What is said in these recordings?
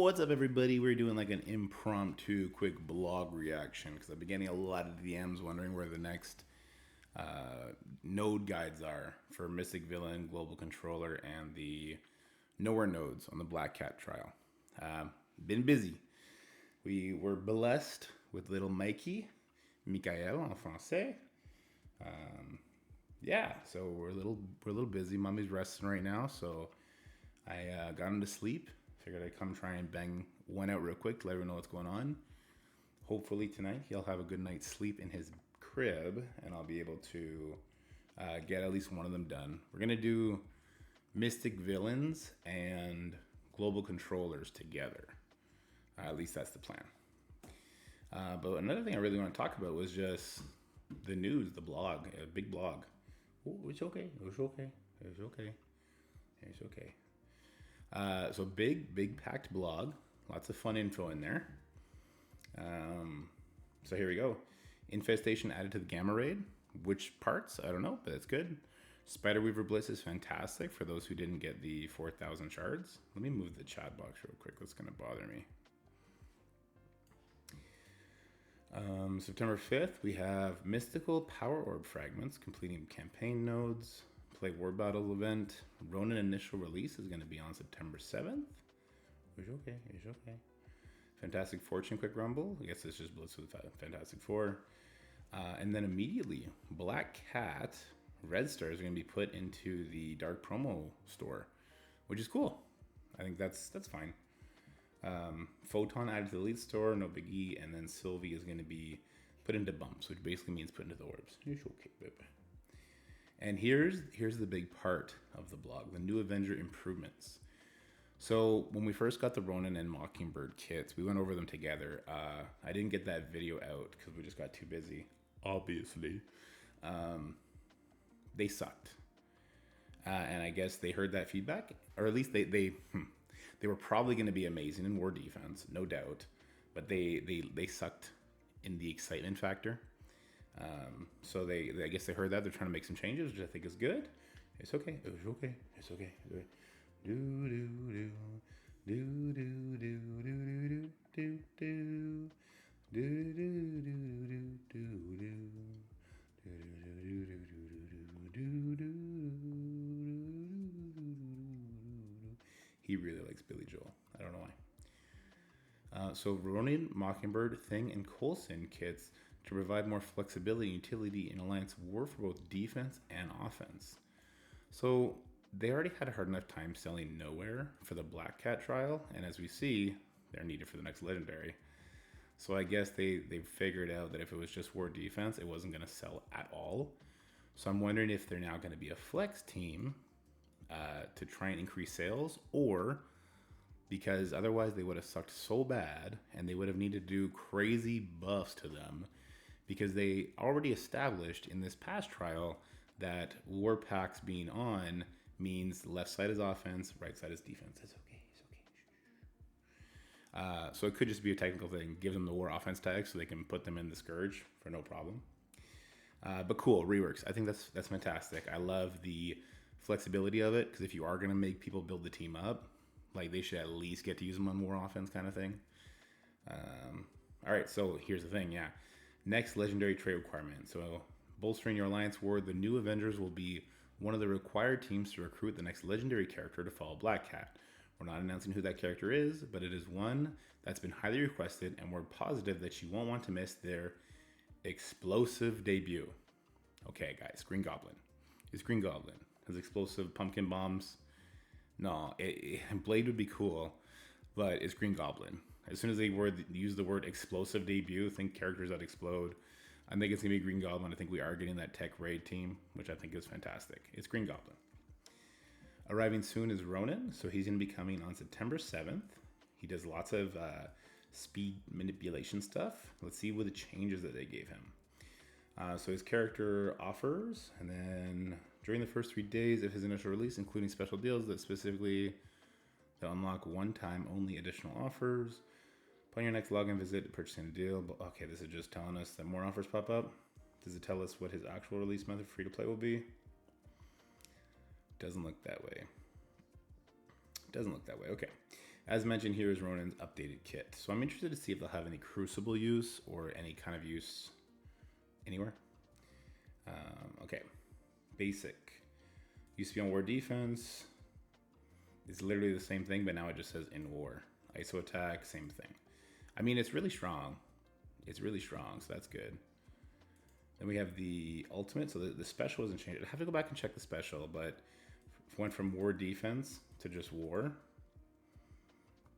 What's up, everybody? We're doing like an impromptu quick blog reaction because I've been getting a lot of DMs wondering where the next node guides are for Mystic Villain, Global Controller, and the Nowhere nodes on the Black Cat trial. Been busy. We were blessed with little Mikey, Michael en français. Yeah, so we're a little busy. Mommy's resting right now, so I got him to sleep. Figured I'd come try and bang one out real quick to let everyone know what's going on. Hopefully tonight he'll have a good night's sleep in his crib, and I'll be able to get at least one of them done. We're gonna do Mystic Villains and Global Controllers together. At least that's the plan. But another thing I really want to talk about was just the news, the blog, a big blog. Oh, it's okay. It's okay. It's okay. It's okay. So big packed blog. Lots of fun info in there. So here we go. Infestation added to the Gamma Raid. Which parts? I don't know, but it's good. Spiderweaver Bliss is fantastic for those who didn't get the 4,000 shards. Let me move the chat box real quick. That's going to bother me. September 5th, we have Mystical Power Orb Fragments completing campaign nodes. Play War Battle event. Ronin initial release is going to be on September 7th. It's okay. It's okay. Fantastic Fortune Quick Rumble. I guess it's just Blitz with Fantastic Four. And then immediately, Black Cat Red Stars are going to be put into the Dark Promo store, which is cool. I think that's fine. Photon added to the Elite store, no biggie. And then Sylvie is going to be put into bumps, which basically means put into the orbs. It's okay, baby. And here's the big part of the blog, the new Avengers Improvements. So when we first got the Ronin and Mockingbird kits, we went over them together. I didn't get that video out because we just got too busy, obviously. They sucked. And I guess they heard that feedback, or at least they were probably going to be amazing in war defense, no doubt. But they sucked in the excitement factor. So I guess they heard that. They're trying to make some changes, which I think is good. It's okay. It's okay. It's okay. Do do do do do do do do do do do. He really likes Billy Joel. I don't know why. So Ronin, Mockingbird, Thing, and Coulson kits to provide more flexibility and utility in Alliance War for both defense and offense. So they already had a hard enough time selling Nowhere for the Black Cat trial, and as we see, they're needed for the next Legendary. So I guess they figured out that if it was just War defense, it wasn't going to sell at all. So I'm wondering if they're now going to be a flex team to try and increase sales, or because otherwise they would have sucked so bad and they would have needed to do crazy buffs to them, because they already established in this past trial that war packs being on means left side is offense, right side is defense. It's okay. It's okay. So it could just be a technical thing. Give them the war offense tag so they can put them in the Scourge for no problem. But cool, reworks. I think that's fantastic. I love the flexibility of it, because if you are going to make people build the team up, like, they should at least get to use them on war offense kind of thing. All right, so here's the thing, yeah. Next legendary trait requirement. So bolstering your Alliance War, the new Avengers will be one of the required teams to recruit the next legendary character to follow Black Cat. We're not announcing who that character is, but it is one that's been highly requested, and we're positive that you won't want to miss their explosive debut. Okay, guys, Green Goblin. It's Green Goblin. His explosive pumpkin bombs. No, Blade would be cool, but it's Green Goblin. As soon as they use the word explosive debut, think characters that explode. I think it's going to be Green Goblin. I think we are getting that tech raid team, which I think is fantastic. It's Green Goblin. Arriving soon is Ronin, so he's going to be coming on September 7th. He does lots of speed manipulation stuff. Let's see what the changes that they gave him. So his character offers, and then during the first 3 days of his initial release, including special deals that specifically they'll unlock one-time only additional offers. Upon your next login visit, purchasing a deal. But okay, this is just telling us that more offers pop up. Does it tell us what his actual release method free to play will be? Doesn't look that way. Okay. As mentioned, here is Ronin's updated kit. So I'm interested to see if they'll have any Crucible use or any kind of use anywhere. Okay, basic. Used to be on war defense. It's literally the same thing, but now it just says in war. ISO attack, same thing. I mean, it's really strong. It's really strong, so that's good. Then we have the ultimate, so the special isn't changed. I have to go back and check the special, but went from war defense to just war.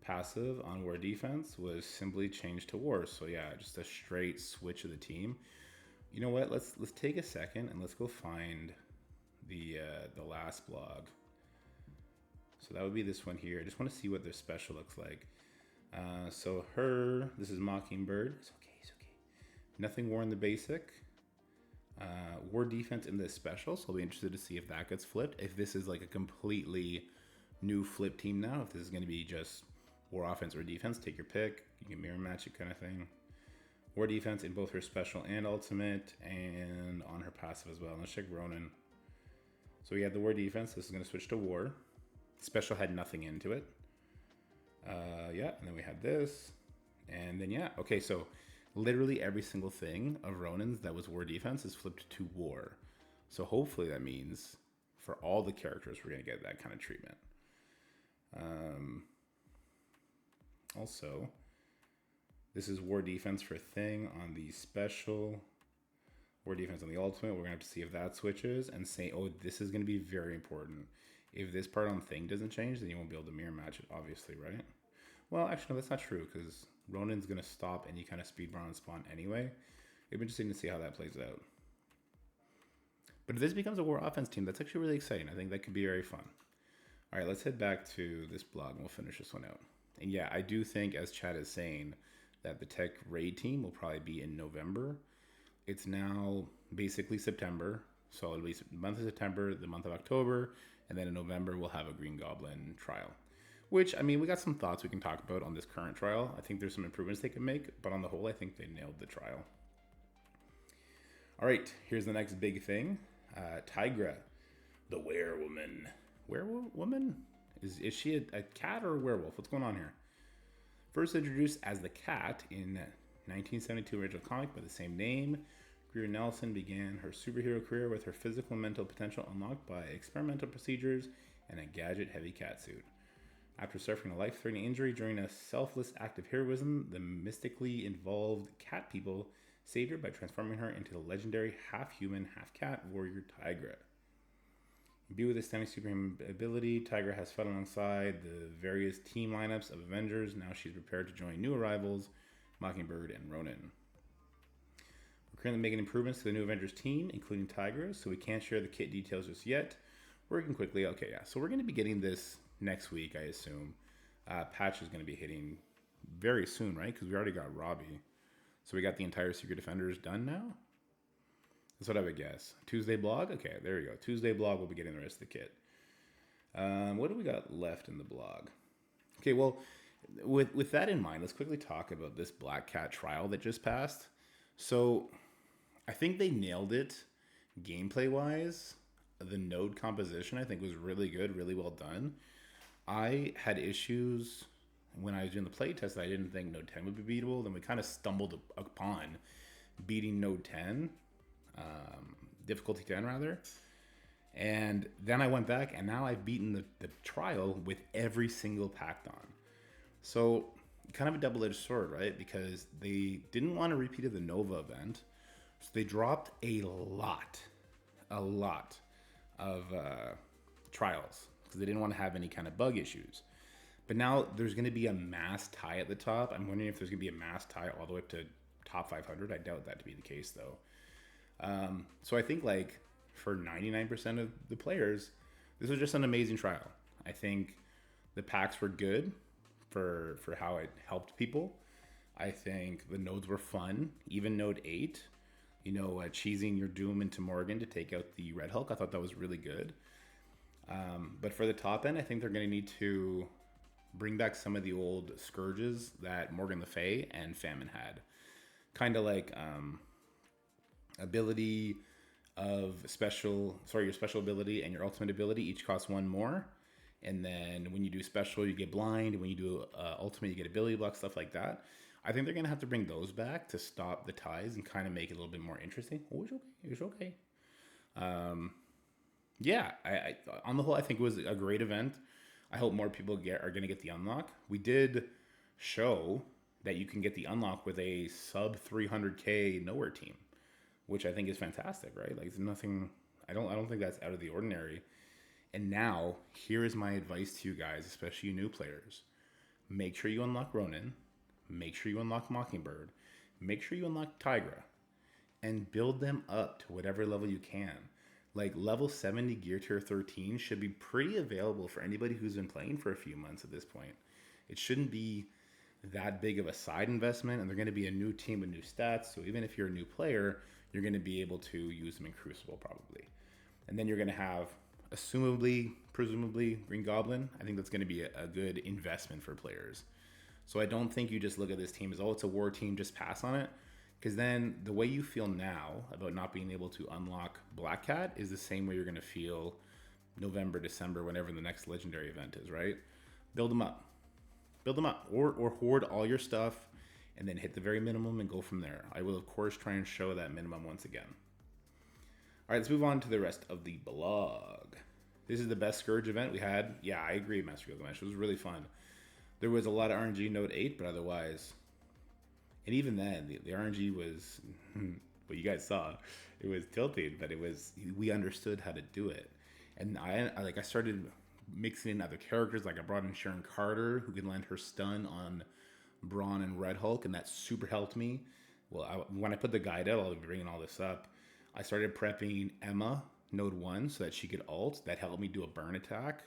Passive on war defense was simply changed to war. So yeah, just a straight switch of the team. You know what? Let's take a second and let's go find the last blog. So that would be this one here. I just want to see what their special looks like. So this is Mockingbird. It's okay. Nothing war in the basic. War defense in this special. So I'll be interested to see if that gets flipped. If this is like a completely new flip team now. If this is going to be just war offense or defense, take your pick. You can mirror match it kind of thing. War defense in both her special and ultimate, and on her passive as well. Let's check Ronin. So we had the war defense. This is going to switch to war. Special had nothing into it. Yeah, and then we had this. And then, yeah. Okay, so literally every single thing of Ronin's that was war defense is flipped to war. So hopefully that means for all the characters, we're going to get that kind of treatment. Also, this is war defense for Thing on the special, war defense on the ultimate. We're going to have to see if that switches and say, oh, this is going to be very important. If this part on Thing doesn't change, then you won't be able to mirror match it, obviously, right? Well, actually, no, that's not true because Ronin's going to stop any kind of speed bronze spawn anyway. It'll be interesting to see how that plays out. But if this becomes a war offense team, that's actually really exciting. I think that could be very fun. All right, let's head back to this blog and we'll finish this one out. And yeah, I do think, as Chad is saying, that the tech raid team will probably be in November. It's now basically September. So it'll be the month of September, the month of October, and then in November we'll have a Green Goblin trial. Which, I mean, we got some thoughts we can talk about on this current trial. I think there's some improvements they can make, but on the whole, I think they nailed the trial. All right, here's the next big thing. Tigra, the werewoman. Werewoman? Is she a cat or a werewolf? What's going on here? First introduced as the cat in 1972 original comic by the same name, Greer Nelson began her superhero career with her physical and mental potential unlocked by experimental procedures and a gadget-heavy catsuit. After suffering a life-threatening injury during a selfless act of heroism, the mystically involved cat people saved her by transforming her into the legendary half-human, half-cat warrior Tigra. Imbued with a stunning superhuman ability, Tigra has fought alongside the various team lineups of Avengers. Now she's prepared to join new arrivals, Mockingbird and Ronin. We're currently making improvements to the new Avengers team, including Tigra, so we can't share the kit details just yet. Working quickly. Okay, yeah. So we're going to be getting this next week, I assume. Patch is going to be hitting very soon, right? Because we already got Robbie. So we got the entire Secret Defenders done now? That's what I would guess. Tuesday blog? Okay, there you go. Tuesday blog, we'll be getting the rest of the kit. What do we got left in the blog? Okay, well, with that in mind, let's quickly talk about this Black Cat trial that just passed. So I think they nailed it gameplay-wise. The node composition, I think, was really good, really well done. I had issues when I was doing the playtest that I didn't think Node 10 would be beatable. Then we kind of stumbled upon beating Node 10. Difficulty 10 rather, and then I went back and now I've beaten the trial with every single pact on. So kind of a double-edged sword, right? Because they didn't want a repeat of the Nova event, so they dropped a lot of trials because they didn't want to have any kind of bug issues. But now there's going to be a mass tie at the top. I'm wondering if there's going to be a mass tie all the way up to top 500. I doubt that to be the case though. So I think like for 99% of the players, this was just an amazing trial. I think the packs were good for how it helped people. I think the nodes were fun. Even node 8, cheesing your Doom into Morgan to take out the Red Hulk. I thought that was really good. But for the top end, I think they're going to need to bring back some of the old scourges that Morgan Le Fay and Famine had. Kind of like, ability of your special ability and your ultimate ability each cost one more, And then when you do special, you get blind. When you do ultimate, you get ability block, stuff like that. I think they're going to have to bring those back to stop the ties and kind of make it a little bit more interesting. Oh, it's okay. It's okay. Yeah, I on the whole, I think it was a great event. I hope more people are going to get the unlock. We did show that you can get the unlock with a sub 300k nowhere team, which I think is fantastic, right? Like, there's nothing. I don't think that's out of the ordinary. And now, here is my advice to you guys, especially you new players. Make sure you unlock Ronin. Make sure you unlock Mockingbird. Make sure you unlock Tigra. And build them up to whatever level you can. Like, level 70 gear tier 13 should be pretty available for anybody who's been playing for a few months at this point. It shouldn't be that big of a side investment, and they're going to be a new team with new stats. So even if you're a new player, you're going to be able to use them in Crucible probably. And then you're going to have, presumably, Green Goblin. I think that's going to be a good investment for players. So I don't think you just look at this team as, oh, it's a war team, just pass on it. Because then the way you feel now about not being able to unlock Black Cat is the same way you're going to feel November, December, whenever the next legendary event is, right? Build them up. Build them up. Or hoard all your stuff and then hit the very minimum and go from there. I will, of course, try and show that minimum once again. All right, let's move on to the rest of the blog. This is the best Scourge event we had. Yeah, I agree, Master Gilgamesh. It was really fun. There was a lot of RNG Note 8, but otherwise... And even then, the RNG was, what you guys saw, it was tilting, but we understood how to do it. And I started mixing in other characters, like I brought in Sharon Carter, who can land her stun on Brawn and Red Hulk, and that super helped me. Well, when I put the guide out, I'll be bringing all this up. I started prepping Emma, Node 1, so that she could ult. That helped me do a burn attack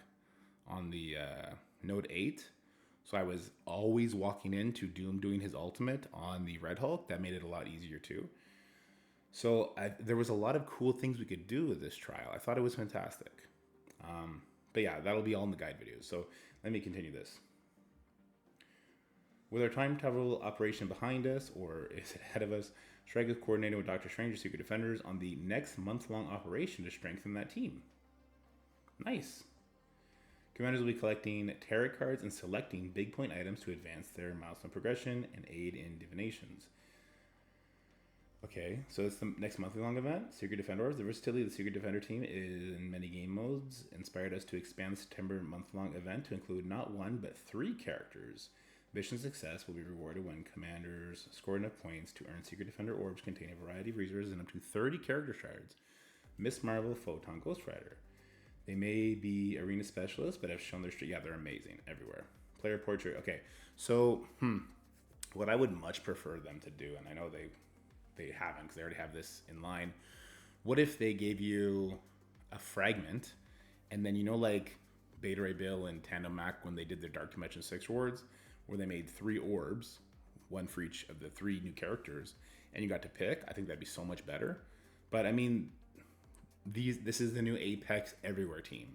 on the Node 8. So I was always walking into Doom doing his ultimate on the Red Hulk. That made it a lot easier too. So there was a lot of cool things we could do with this trial. I thought it was fantastic. But yeah, that'll be all in the guide videos. So let me continue this. With our time travel operation behind us, or is it ahead of us, Shrek is coordinating with Dr. Strange's Secret Defenders on the next month-long operation to strengthen that team. Nice. Commanders will be collecting tarot cards and selecting big point items to advance their milestone progression and aid in divinations. Okay, so it's the next monthly long event. Secret Defenders. The versatility of the Secret Defender team is in many game modes inspired us to expand the September month-long event to include not one, but 3 characters. Mission success will be rewarded when commanders score enough points to earn Secret Defender orbs containing a variety of resources and up to 30 character shards. Miss Marvel, Photon, Ghost Rider. They may be arena specialists, but have shown their strength. Yeah, they're amazing everywhere. Player portrait. Okay, so what I would much prefer them to do, and I know they haven't because they already have this in line. What if they gave you a fragment, and then like Beta Ray Bill and Tandem Mac when they did their Dark Dimension 6 rewards, where they made 3 orbs, one for each of the 3 new characters, and you got to pick? I think that'd be so much better. But I mean, this is the new Apex Everywhere team.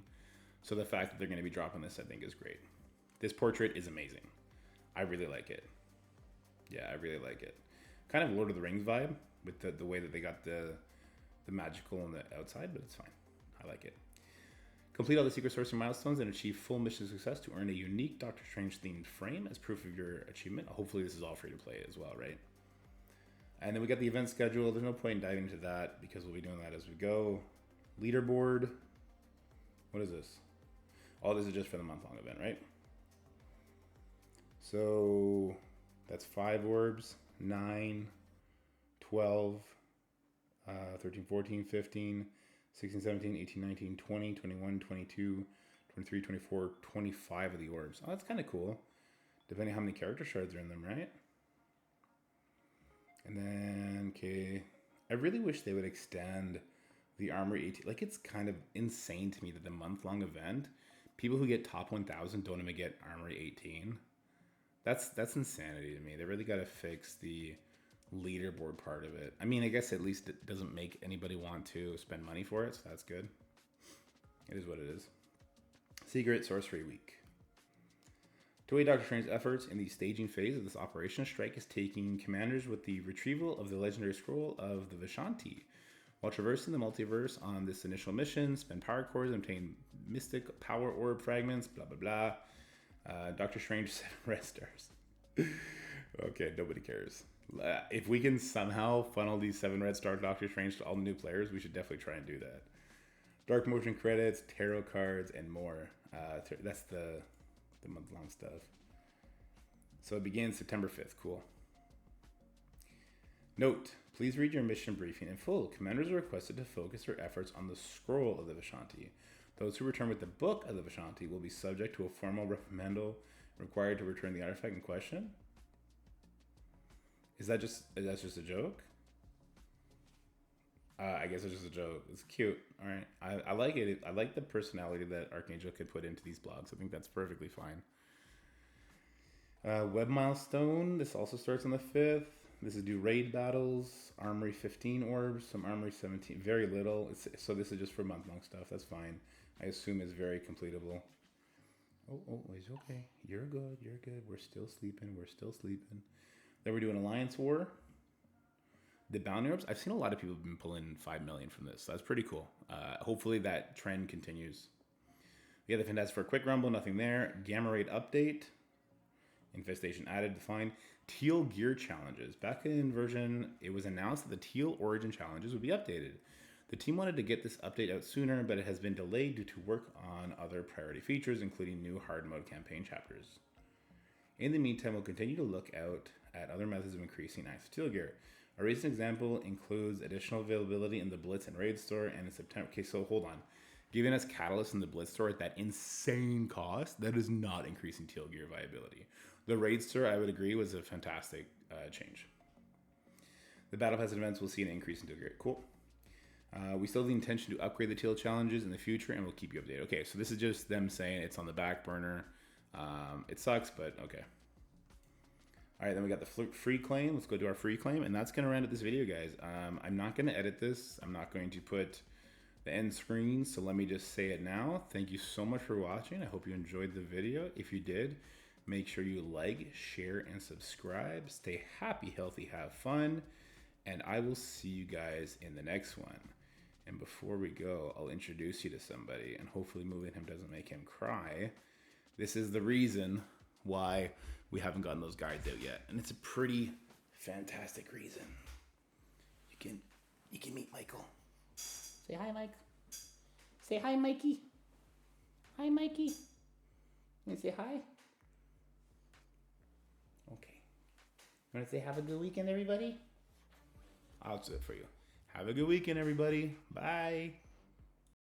So the fact that they're going to be dropping this, I think, is great. This portrait is amazing. I really like it. Yeah, I really like it. Kind of Lord of the Rings vibe with the way that they got the magical on the outside, but it's fine. I like it. Complete all the secret sorcery milestones and achieve full mission success to earn a unique Doctor Strange themed frame as proof of your achievement. Hopefully this is all free to play as well, right? And then we got the event schedule. There's no point in diving into that because we'll be doing that as we go. Leaderboard. What is this? Oh, this is just for the month-long event, right? So that's 5 orbs, 9, 12, 13, 14, 15, 16, 17, 18, 19, 20, 21, 22, 23, 24, 25 of the orbs. Oh, that's kind of cool. Depending on how many character shards are in them, right? And then, okay, I really wish they would extend the Armory 18. Like, it's kind of insane to me that the month-long event, people who get top 1,000 don't even get Armory 18. That's insanity to me. They really got to fix the leaderboard part of it. I mean, I guess at least it doesn't make anybody want to spend money for it, so that's good. It is what it is. Secret Sorcery Week. To aid Doctor Strange's efforts in the staging phase of this operation, Strike is taking commanders with the retrieval of the legendary scroll of the Vishanti. While traversing the multiverse on this initial mission, spend power cores and obtain mystic power orb fragments, blah, blah, blah. Doctor Strange, 7 red stars. Okay, nobody cares. If we can somehow funnel these 7 red star Doctor Strange to all the new players, we should definitely try and do that. Dark motion credits, tarot cards, and more. That's the month-long stuff. So it begins September 5th. Cool. Note, please read your mission briefing in full. Commanders are requested to focus their efforts on the scroll of the Vishanti. Those who return with the book of the Vishanti will be subject to a formal reprimandal required to return the artifact in question. Is that just a joke? I guess it's just a joke. It's cute. All right. I like it. I like the personality that Archangel could put into these blogs. I think that's perfectly fine. Web milestone. This also starts on the 5th. This is do raid battles. Armory 15 orbs. Some Armory 17. Very little. So this is just for month-long stuff. That's fine. I assume it's very completable. Oh, it's okay. You're good. You're good. We're still sleeping. We're still sleeping. Then we're doing Alliance War. The bounty orbs, I've seen a lot of people have been pulling 5 million from this. So that's pretty cool. Hopefully that trend continues. We have the Fantastic for a quick rumble, nothing there. Gamma Raid update. Infestation added, defined. Teal gear challenges. Back in version, it was announced that the Teal origin challenges would be updated. The team wanted to get this update out sooner, but it has been delayed due to work on other priority features, including new hard mode campaign chapters. In the meantime, we'll continue to look out at other methods of increasing access to Teal gear. A recent example includes additional availability in the Blitz and Raid store and in September. Okay, so hold on. Giving us Catalyst in the Blitz store at that insane cost, that is not increasing Teal gear viability. The Raid store, I would agree, was a fantastic change. The Battle Pass events will see an increase in Teal gear. Cool. We still have the intention to upgrade the Teal challenges in the future, and we'll keep you updated. Okay, so this is just them saying it's on the back burner. It sucks, but okay. All right, then we got the free claim. Let's go do our free claim, and that's going to end this video, guys. I'm not going to edit this. I'm not going to put the end screen, so let me just say it now. Thank you so much for watching. I hope you enjoyed the video. If you did, make sure you like, share, and subscribe. Stay happy, healthy, have fun, and I will see you guys in the next one. And before we go, I'll introduce you to somebody, and hopefully moving him doesn't make him cry. This is the reason why we haven't gotten those guides out yet, and it's a pretty fantastic reason. You can meet Michael. Say hi, Mike. Say hi, Mikey. Hi, Mikey. You say hi? Okay. You want to say have a good weekend, everybody? I'll do it for you. Have a good weekend, everybody. Bye.